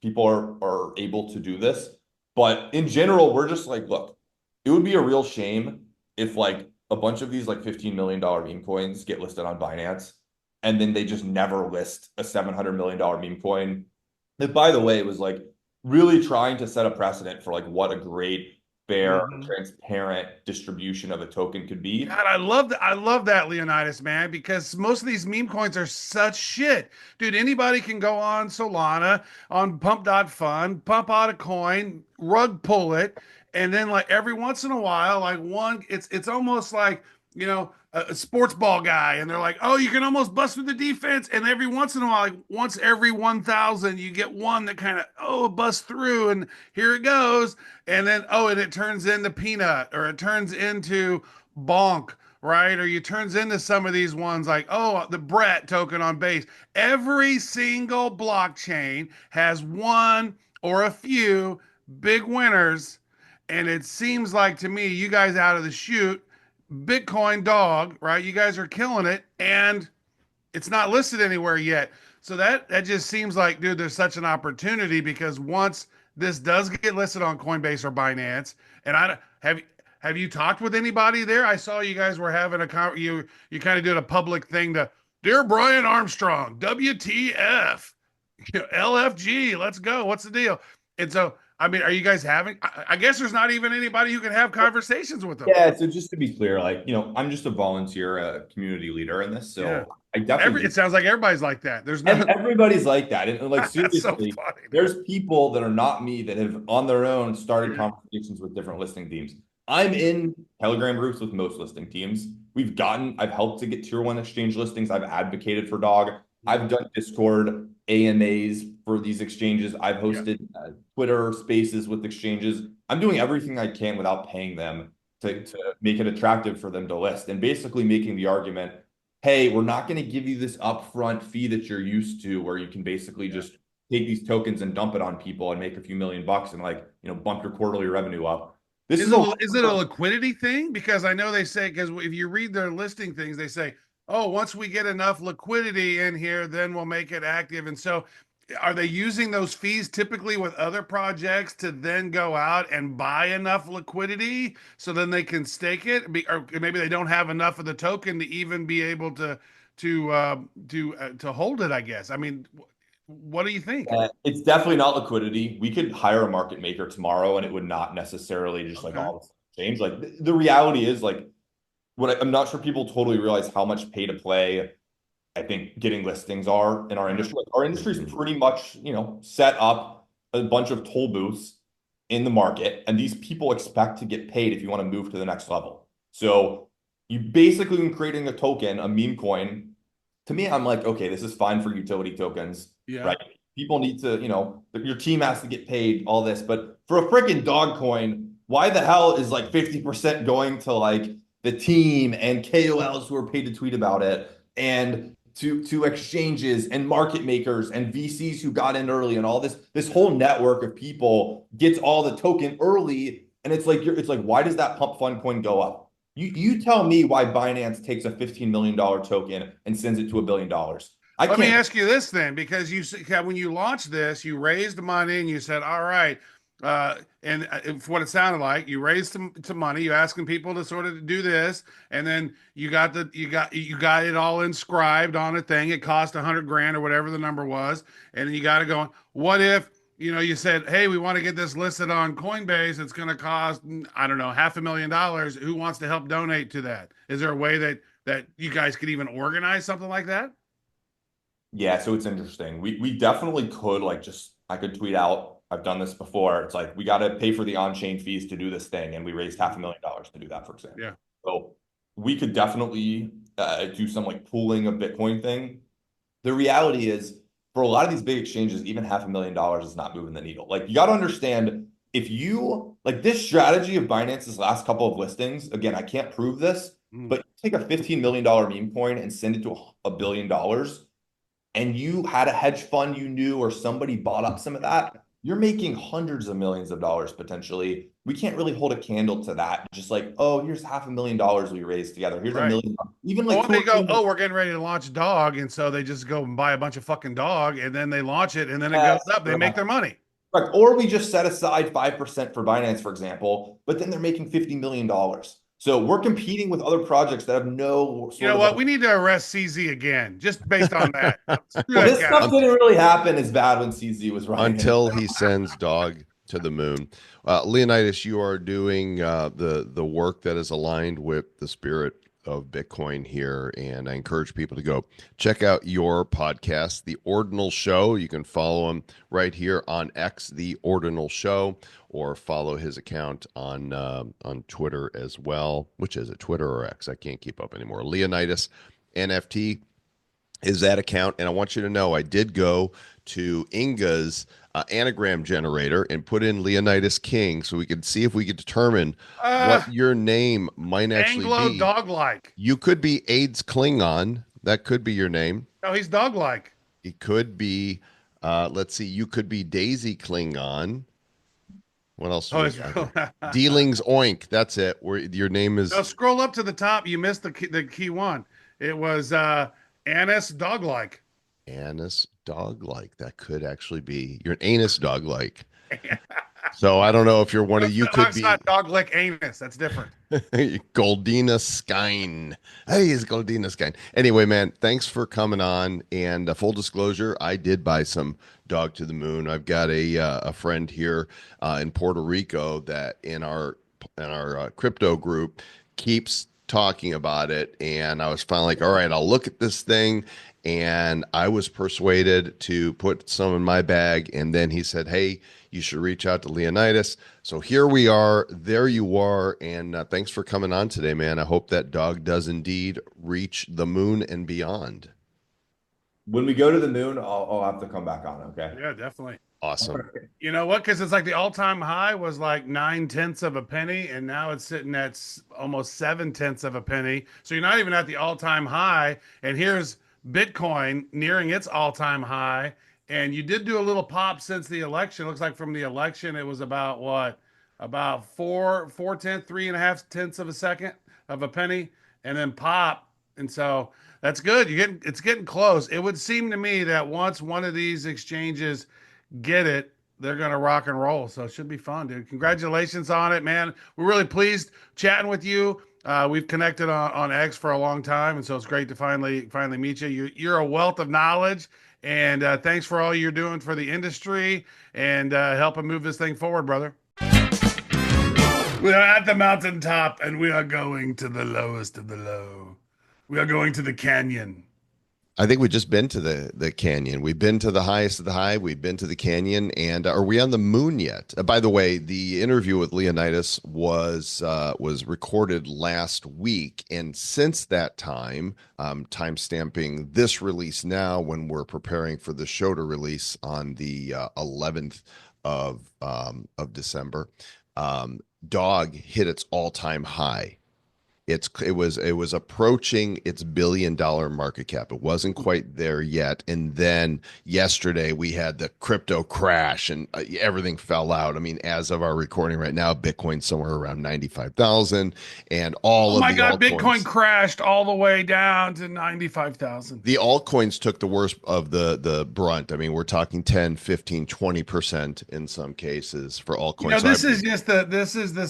people are able to do this. But in general, we're just like, look, it would be a real shame if like a bunch of these like $15 million meme coins get listed on Binance and then they just never list a $700 million meme coin. That, by the way, was like really trying to set a precedent for like what a great, fair, transparent distribution of a token could be. God, I love that, Leonitis, man, because most of these meme coins are such shit. Dude, anybody can go on Solana, on pump.fun, pump out a coin, rug pull it, and then like every once in a while, like it's almost like, a sports ball guy, and they're like, oh, you can almost bust through the defense. And every once in a while, like once every 1,000, you get one that kind of, busts through, and here it goes. And then, and it turns into peanut, or it turns into bonk, right? Or you turns into some of these ones like, the Brett token on base. Every single blockchain has one or a few big winners. And it seems like to me, you guys out of the chute, Bitcoin dog, right? You guys are killing it, and it's not listed anywhere yet. So that just seems like, dude, there's such an opportunity, because once this does get listed on Coinbase or Binance, and have you talked with anybody there? I saw you guys were having you kind of did a public thing to, dear Brian Armstrong, WTF, LFG, let's go. What's the deal? And so, I mean, are you guys having? I guess there's not even anybody who can have conversations with them. Yeah. So just to be clear, like, I'm just a volunteer, community leader in this. So I definitely. It sounds like everybody's like that. There's everybody's like that, and like seriously, so funny, there's people that are not me that have on their own started conversations with different listing teams. I'm in Telegram groups with most listing teams. I've helped to get tier 1 exchange listings. I've advocated for Dog. I've done Discord AMAs for these exchanges. I've hosted Twitter spaces with exchanges. I'm doing everything I can without paying them to make it attractive for them to list, and basically making the argument, hey, we're not going to give you this upfront fee that you're used to, where you can basically just take these tokens and dump it on people and make a few $1 million and like, bump your quarterly revenue up. This is Is it a liquidity thing? Because I know they say, because if you read their listing things, they say, oh, once we get enough liquidity in here, then we'll make it active. And so are they using those fees typically with other projects to then go out and buy enough liquidity so then they can stake it? Or maybe they don't have enough of the token to even be able to hold it, I guess. I mean, what do you think? It's definitely not liquidity. We could hire a market maker tomorrow and it would not necessarily just like Okay. all change. Like the reality is like I'm not sure people totally realize how much pay to play I think getting listings are in our industry. Like, our industry is pretty much, set up a bunch of toll booths in the market, and these people expect to get paid if you want to move to the next level. So you basically, when creating a token, a meme coin, to me, I'm like, okay, this is fine for utility tokens, Yeah. right? People need to, your team has to get paid, all this. But for a freaking dog coin, why the hell is like 50% going to like the team and KOLs who are paid to tweet about it and to exchanges and market makers and VCs who got in early and all this whole network of people gets all the token early, and it's like why does that pump fund coin go up? You tell me why Binance takes a $15 million token and sends it to $1 billion. I Let me can't. ask you this then, because when you launched this, you raised money and you said, "All right," and for what it sounded like, you raised some money. You asking people to sort of do this, and then you got it all inscribed on a thing. It cost 100 grand or whatever the number was, and then you got it going. What if you said, "Hey, we want to get this listed on Coinbase. It's going to cost, I don't know, $500,000. Who wants to help donate to that?" Is there a way that you guys could even organize something like that? Yeah, so it's interesting. We definitely could like just I could tweet out, I've done this before. It's like we got to pay for the on-chain fees to do this thing, and we raised $500,000 to do that, for example. Yeah. So we could definitely do some like pooling of Bitcoin thing. The reality is, for a lot of these big exchanges, even $500,000 is not moving the needle. Like you got to understand, if you like this strategy of Binance's last couple of listings, again, I can't prove this, but take a $15 million meme coin and send it to $1 billion, and you had a hedge fund you knew or somebody bought up some of that, you're making hundreds of millions of dollars potentially. We can't really hold a candle to that. Just like, oh, here's $500,000 we raised together. Here's Right. $1 million. Even Well, like when they go, oh, we're getting ready to launch dog, and so they just go and buy a bunch of fucking dog, and then they launch it, and then it goes up. They make their money. Correct. Or we just set aside 5% for Binance, for example, but then they're making $50 million. So we're competing with other projects that have no You sort know of what? We need to arrest CZ again, just based on that. Screw well, that this guy. stuff didn't really happen as bad when CZ was running it. Until he sends dog to the moon. Leonidas, you are doing the work that is aligned with the spirit of Bitcoin here, and I encourage people to go check out your podcast, The Ordinal Show. You can follow him right here on X, The Ordinal Show, or follow his account on Twitter as well. Which is it, Twitter or X? I can't keep up anymore. Leonitis NFT is that account. And I want you to know I did go to Inga's anagram generator and put in Leonitis King so we could see if we could determine what your name might actually Anglo be. dog-like. You could be AIDS Klingon. That could be your name. No, he's dog-like. It could be, let's see, you could be Daisy Klingon. What else do we got? Dealings Oink. That's it. Where your name is. No, scroll up to the top. You missed the key one. It was Annis dog-like. Anus dog-like. That could actually be. You're an anus dog-like. So I don't know if you're one of you could It's be not dog-like anus. That's different. Goldina Skyn. Hey, it's Goldina Skyn. Anyway, man, thanks for coming on. And full disclosure, I did buy some Dog to the Moon. I've got a friend here in Puerto Rico that in our crypto group keeps talking about it, and I was finally like, all right, I'll look at this thing. And I was persuaded to put some in my bag. And then he said, hey, you should reach out to Leonidas. So here we are. There you are. And thanks for coming on today, man. I hope that dog does indeed reach the moon and beyond. When we go to the moon, I'll have to come back on, okay? Yeah, definitely. Awesome. You know what? Because it's like the all-time high was like 9/10 of a penny, and now it's sitting at almost 7/10 of a penny. So you're not even at the all-time high. And here's Bitcoin nearing its all-time high, And you did do a little pop since the election. Looks like from the election, it was about what? About four tenths, 3.5 tenths of a second of a penny, and then pop. And so that's good. It's getting close. It would seem to me that once one of these exchanges get it, they're gonna rock and roll. So it should be fun, dude. Congratulations on it, man. We're really pleased chatting with you. We've connected on X for a long time, and so it's great to finally meet you. You're a wealth of knowledge, and thanks for all you're doing for the industry and helping move this thing forward, brother. We are at the mountaintop, and we are going to the lowest of the low. We are going to the canyon. I think we've just been to the canyon. We've been to the highest of the high. We've been to the canyon. And are we on the moon yet? By the way, the interview with Leonidas was recorded last week, and since that time, time stamping this release now when we're preparing for the show to release on the 11th of December. Dog hit its all-time high. It was approaching its $1 billion market cap. It wasn't quite there yet. And then yesterday we had the crypto crash and everything fell out. I mean, as of our recording right now, Bitcoin's somewhere around 95,000 and all Oh of my the God, altcoins. Bitcoin crashed all the way down to 95,000. The altcoins took the worst of the brunt. I mean, we're talking 10, 15, 20% in some cases for altcoins. You know, So this is just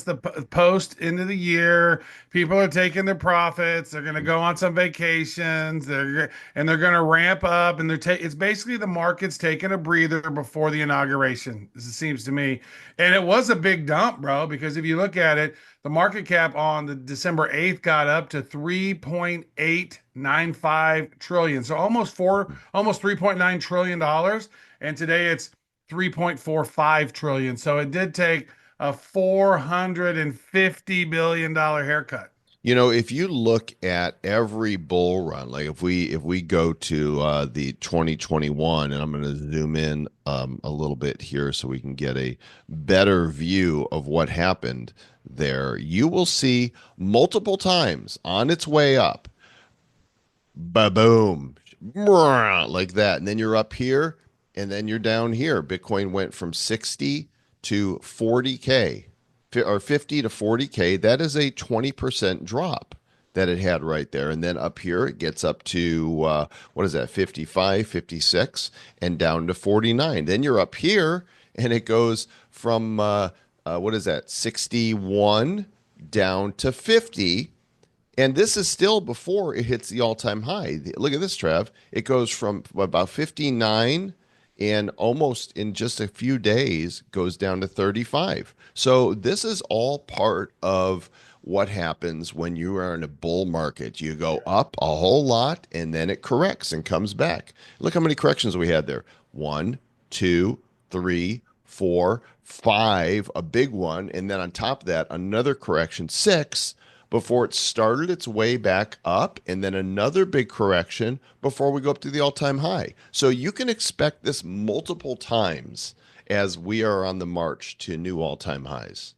the post end of the year. People are taking their profits. They're going to go on some vacations. They're going to ramp up, and it's basically the market's taking a breather before the inauguration. It seems to me, and it was a big dump, bro. Because if you look at it, the market cap on the December 8th got up to 3.895 trillion, so almost 3.9 trillion dollars, and today it's 3.45 trillion. So it did take a $450 billion haircut. You know, if you look at every bull run, like if we go to the 2021, and I'm going to zoom in a little bit here so we can get a better view of what happened there, you will see multiple times on its way up, ba-boom, like that, and then you're up here, and then you're down here. Bitcoin went from 60 to 40K. Or 50 to 40K, that is a 20% drop that it had right there. And then up here, it gets up to, what is that, 55, 56, and down to 49. Then you're up here, and it goes from, what is that, 61 down to 50. And this is still before it hits the all-time high. Look at this, Trav. It goes from about 59 and almost in just a few days goes down to 35. So this is all part of what happens when you are in a bull market. You go up a whole lot and then it corrects and comes back. Look how many corrections we had there. 1, 2, 3, 4, 5, a big one. And then on top of that, another correction, 6, before it started its way back up, and then another big correction before we go up to the all-time high. So you can expect this multiple times as we are on the march to new all-time highs.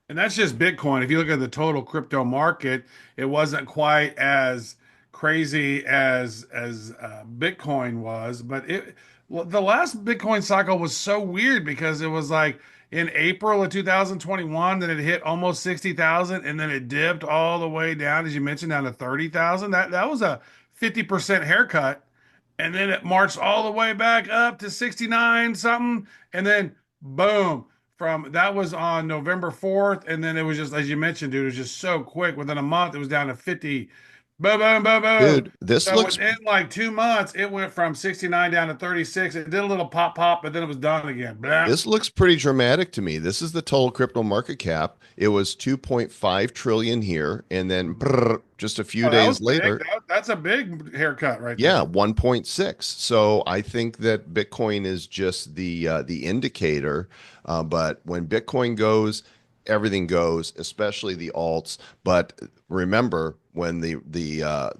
And that's just Bitcoin. If you look at the total crypto market, it wasn't quite as crazy as Bitcoin was, but the last Bitcoin cycle was so weird because it was like in April of 2021, then it hit almost 60,000, and then it dipped all the way down, as you mentioned, down to 30,000. That was a 50% haircut, and then it marched all the way back up to 69 something, and then boom. From that was on November 4th, and then it was just, as you mentioned, dude, it was just so quick. Within a month, it was down to 50. Boom, boom, boom, boom. Dude, this So looks within like 2 months, it went from 69 down to 36. It did a little pop, pop, but then it was done again. Blah. this looks pretty dramatic to me. This is the total crypto market cap. It was 2.5 trillion here, and then just a few Oh, that days was big. later, That's a big haircut right yeah, there. 1.6. So I think that Bitcoin is just the indicator. But when Bitcoin goes, everything goes, especially the alts. But remember, when the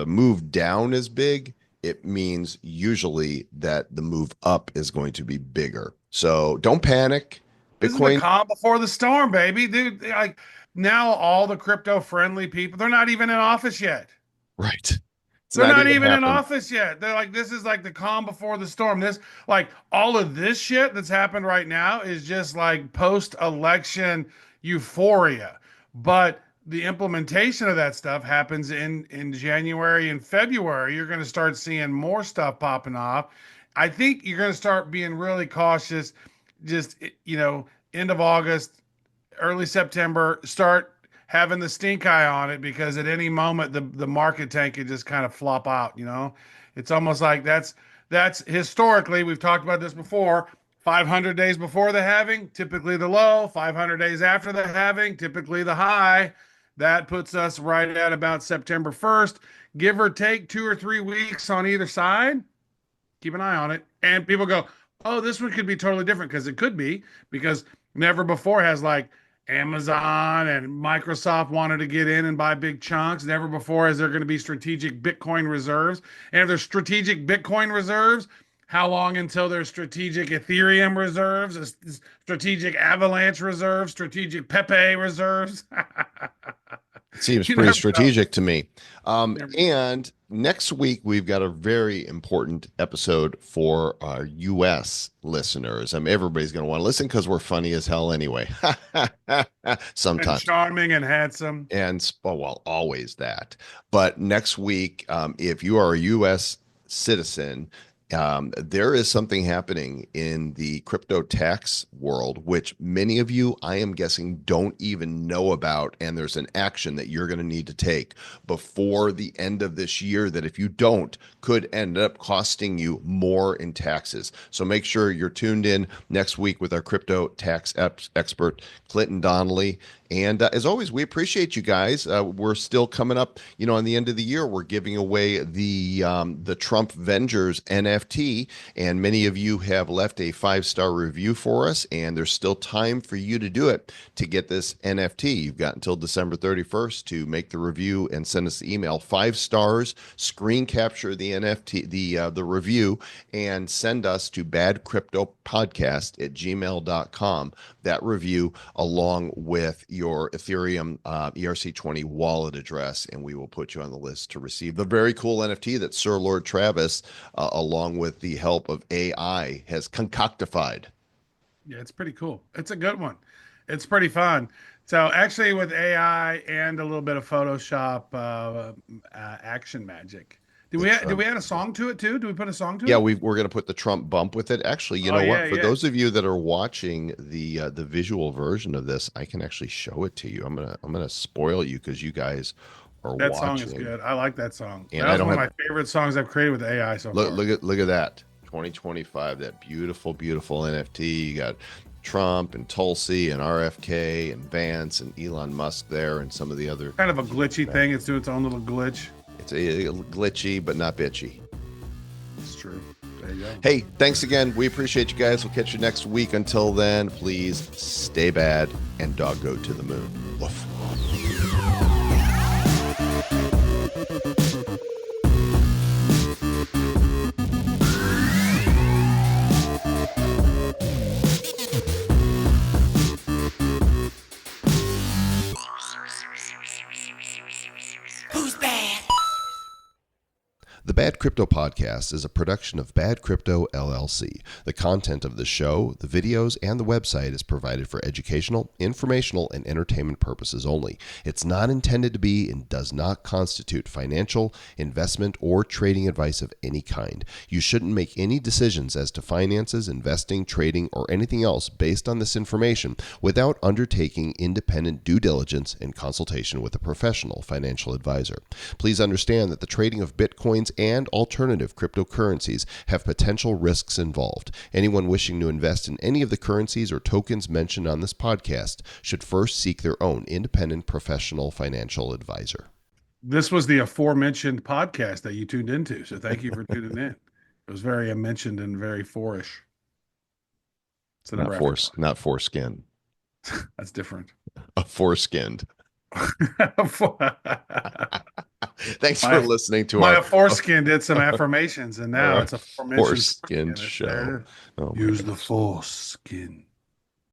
move down is big, it means usually that the move up is going to be bigger. So don't panic. This is the Bitcoin, calm before the storm, baby. Dude, like now all the crypto friendly people, they're not even in office yet. right. It's They're not not even even in happened. office yet. They're like, this is like the calm before the storm. This, like, all of this shit that's happened right now is just like post-election euphoria. But the implementation of that stuff happens in January and February. You're going to start seeing more stuff popping off. I think you're going to start being really cautious. Just, end of August, early September, start having the stink eye on it, because at any moment the market tank could just kind of flop out. It's almost like that's historically, we've talked about this before. 500 days before the halving, typically the low. 500 days after the halving, typically the high. That puts us right at about September 1st, give or take 2 or 3 weeks on either side. Keep an eye on it. And people go, oh, this one could be totally different, because it could be, because never before has, like, Amazon and Microsoft wanted to get in and buy big chunks. Never before is there going to be strategic Bitcoin reserves. And if there's strategic Bitcoin reserves, how long until there's strategic Ethereum reserves, strategic Avalanche reserves, strategic Pepe reserves? Seems You pretty never know. strategic to me. Never know. And next week, we've got a very important episode for our US listeners. Everybody's going to want to listen because we're funny as hell anyway. And Sometimes. charming and handsome. And, well, always that. But next week, if you are a US citizen, there is something happening in the crypto tax world, which many of you, I am guessing, don't even know about. And there's an action that you're going to need to take before the end of this year that, if you don't, could end up costing you more in taxes. So make sure you're tuned in next week with our crypto tax expert, Clinton Donnelly. And as always, we appreciate you guys. We're still coming up, on the end of the year. We're giving away the Trump Vengers NFT, and many of you have left a 5-star review for us. And there's still time for you to do it to get this NFT. You've got until December 31st to make the review and send us the email. 5 stars, screen capture the NFT, the review, and send us to badcryptopodcast@gmail.com. That review along with your Ethereum ERC20 wallet address, and we will put you on the list to receive the very cool NFT that Sir Lord Travis, along with the help of AI, has concoctified. Yeah, it's pretty cool. It's a good one. It's pretty fun. So actually, with AI and a little bit of Photoshop, action magic. Did we add a song to it too? Do we put a song to Yeah, it? we're going to put the Trump bump with it. Actually, you Oh know yeah, what? For yeah. those of you that are watching the visual version of this, I can actually show it to you. I'm gonna spoil you because you guys are That song is watching, good. I like that song. and That I was don't one of have my favorite songs I've created with AI so far. look at that 2025, that beautiful NFT. You got Trump and Tulsi and RFK and Vance and Elon Musk there, and some of the other. Kind of a glitchy thing. It's doing its own little glitch. It's a glitchy but not bitchy. It's true. There you go. Hey, thanks again. We appreciate you guys. We'll catch you next week. Until then, please stay bad and dog go to the moon. Woof. The Bad Crypto Podcast is a production of Bad Crypto LLC. The content of the show, the videos, and the website is provided for educational, informational, and entertainment purposes only. It's not intended to be and does not constitute financial, investment, or trading advice of any kind. You shouldn't make any decisions as to finances, investing, trading, or anything else based on this information without undertaking independent due diligence and consultation with a professional financial advisor. Please understand that the trading of Bitcoins and alternative cryptocurrencies have potential risks involved. Anyone wishing to invest in any of the currencies or tokens mentioned on this podcast should first seek their own independent professional financial advisor. This was the aforementioned podcast that you tuned into. So thank you for tuning in. It was very mentioned and very foreish. It's Not foreskin. That's different. A foreskinned. Thanks for listening to my our foreskin did some affirmations, and now it's a aforementioned foreskinned show. Oh Use the foreskin.